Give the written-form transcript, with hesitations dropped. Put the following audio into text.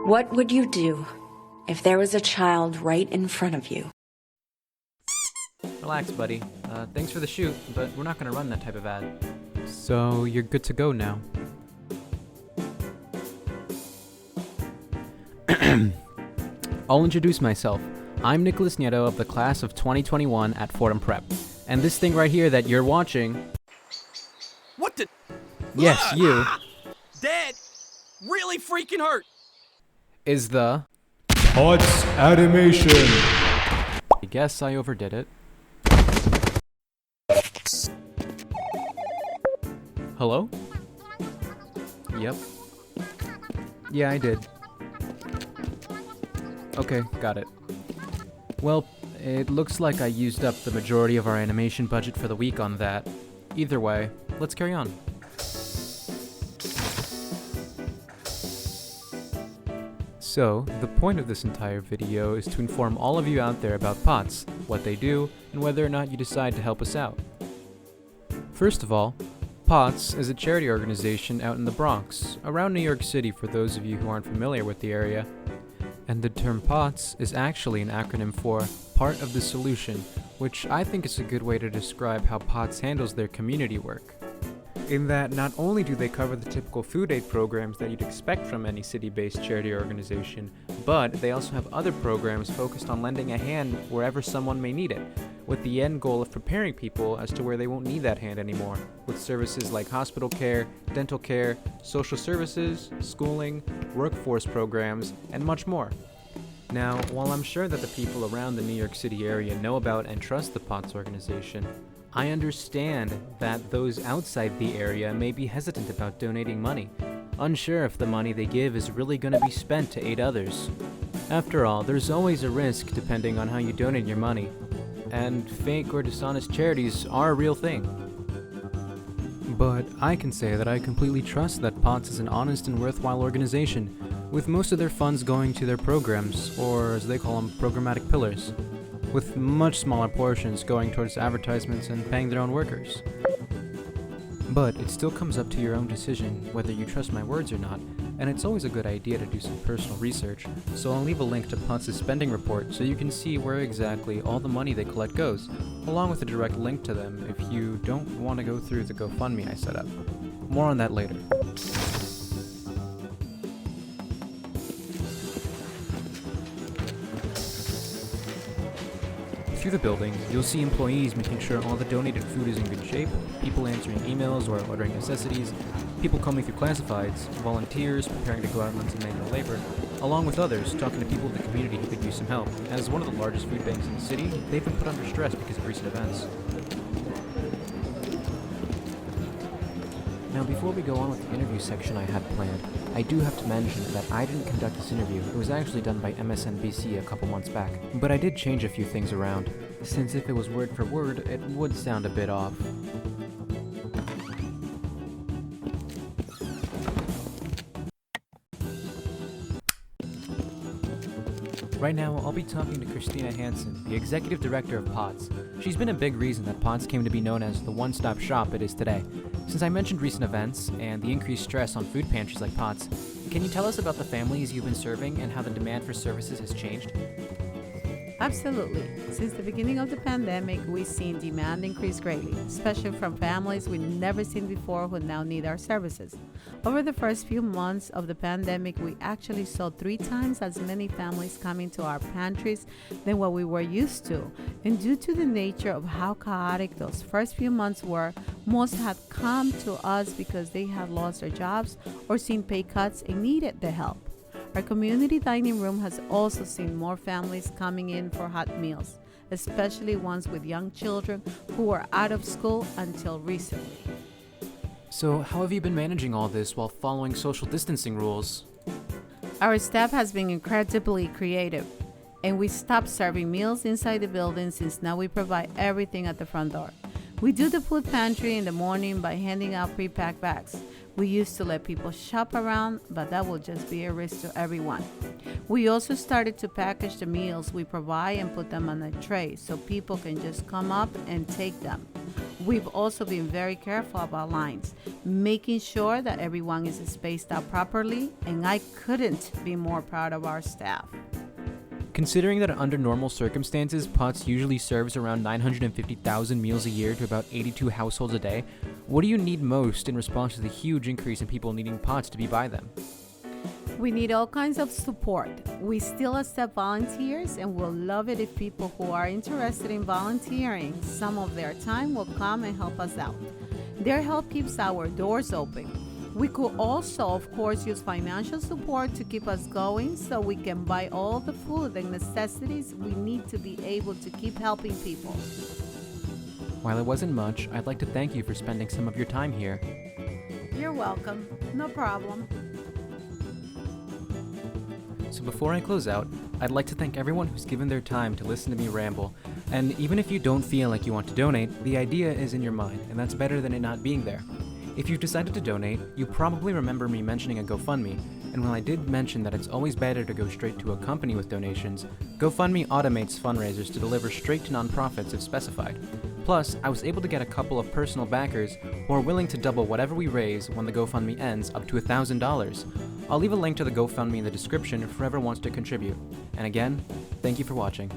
What would you do if there was a child right in front of you? Relax, buddy. Thanks for the shoot, but we're not gonna run that type of ad. So, you're good to go now. I'll introduce myself. I'm Nicholas Nieto of the class of 2021 at Fordham Prep. And this thing right here that you're watching... What the... Yes, you... Dad! Really freaking hurt! ...is the... Ad-imation. I guess I overdid it. Hello? Yep. Yeah, I did. Okay, got it. Well, it looks like I used up the majority of our animation budget for the week on that. Either way, let's carry on. So, the point of this entire video is to inform all of you out there about POTS, what they do, and whether or not you decide to help us out. First of all, POTS is a charity organization out in the Bronx, around New York City for those of you who aren't familiar with the area. And the term POTS is actually an acronym for Part of the Solution, which I think is a good way to describe how POTS handles their community work. In that not only do they cover the typical food aid programs that you'd expect from any city-based charity organization, but they also have other programs focused on lending a hand wherever someone may need it, with the end goal of preparing people as to where they won't need that hand anymore, with services like hospital care, dental care, social services, schooling, workforce programs, and much more. Now, while I'm sure that the people around the New York City area know about and trust the POTS organization, I understand that those outside the area may be hesitant about donating money, unsure if the money they give is really going to be spent to aid others. After all, there's always a risk depending on how you donate your money, and fake or dishonest charities are a real thing. But I can say that I completely trust that POTS is an honest and worthwhile organization, with most of their funds going to their programs, or as they call them, programmatic pillars, with much smaller portions going towards advertisements and paying their own workers. But it still comes up to your own decision whether you trust my words or not, and it's always a good idea to do some personal research, so I'll leave a link to POTS' spending report so you can see where exactly all the money they collect goes, along with a direct link to them if you don't want to go through the GoFundMe I set up. More on that later. Through the building, you'll see employees making sure all the donated food is in good shape, people answering emails or ordering necessities, people combing through classifieds, volunteers preparing to go out and run some manual labor, along with others talking to people in the community who could use some help. As one of the largest food banks in the city, they've been put under stress because of recent events. Now, before we go on with the interview section I had planned, I do have to mention that I didn't conduct this interview. It was actually done by MSNBC a couple months back. But I did change a few things around, since if it was word for word, it would sound a bit off. Right now, I'll be talking to Christina Hanson, the executive director of POTS. She's been a big reason that POTS came to be known as the one-stop shop it is today. Since I mentioned recent events and the increased stress on food pantries like POTS, can you tell us about the families you've been serving and how the demand for services has changed? Absolutely. Since the beginning of the pandemic, we've seen demand increase greatly, especially from families we've never seen before who now need our services. Over the first few months of the pandemic, we actually saw 3 times as many families coming to our pantries than what we were used to. And due to the nature of how chaotic those first few months were, most had come to us because they had lost their jobs or seen pay cuts and needed the help. Our community dining room has also seen more families coming in for hot meals, especially ones with young children who were out of school until recently. So, how have you been managing all this while following social distancing rules? Our staff has been incredibly creative, and we stopped serving meals inside the building since now we provide everything at the front door. We do the food pantry in the morning by handing out pre-packed bags. We used to let people shop around, but that will just be a risk to everyone. We also started to package the meals we provide and put them on a tray so people can just come up and take them. We've also been very careful about lines, making sure that everyone is spaced out properly, and I couldn't be more proud of our staff. Considering that under normal circumstances, POTS usually serves around 950,000 meals a year to about 82 households a day, what do you need most in response to the huge increase in people needing POTS to be by them? We need all kinds of support. We still accept volunteers and will love it if people who are interested in volunteering some of their time will come and help us out. Their help keeps our doors open. We could also, of course, use financial support to keep us going so we can buy all the food and necessities we need to be able to keep helping people. While it wasn't much, I'd like to thank you for spending some of your time here. You're welcome. No problem. So before I close out, I'd like to thank everyone who's given their time to listen to me ramble. And even if you don't feel like you want to donate, the idea is in your mind, and that's better than it not being there. If you've decided to donate, you probably remember me mentioning a GoFundMe, and while I did mention that it's always better to go straight to a company with donations, GoFundMe automates fundraisers to deliver straight to nonprofits if specified. Plus, I was able to get a couple of personal backers who are willing to double whatever we raise when the GoFundMe ends up to $1,000. I'll leave a link to the GoFundMe in the description if whoever wants to contribute. And again, thank you for watching.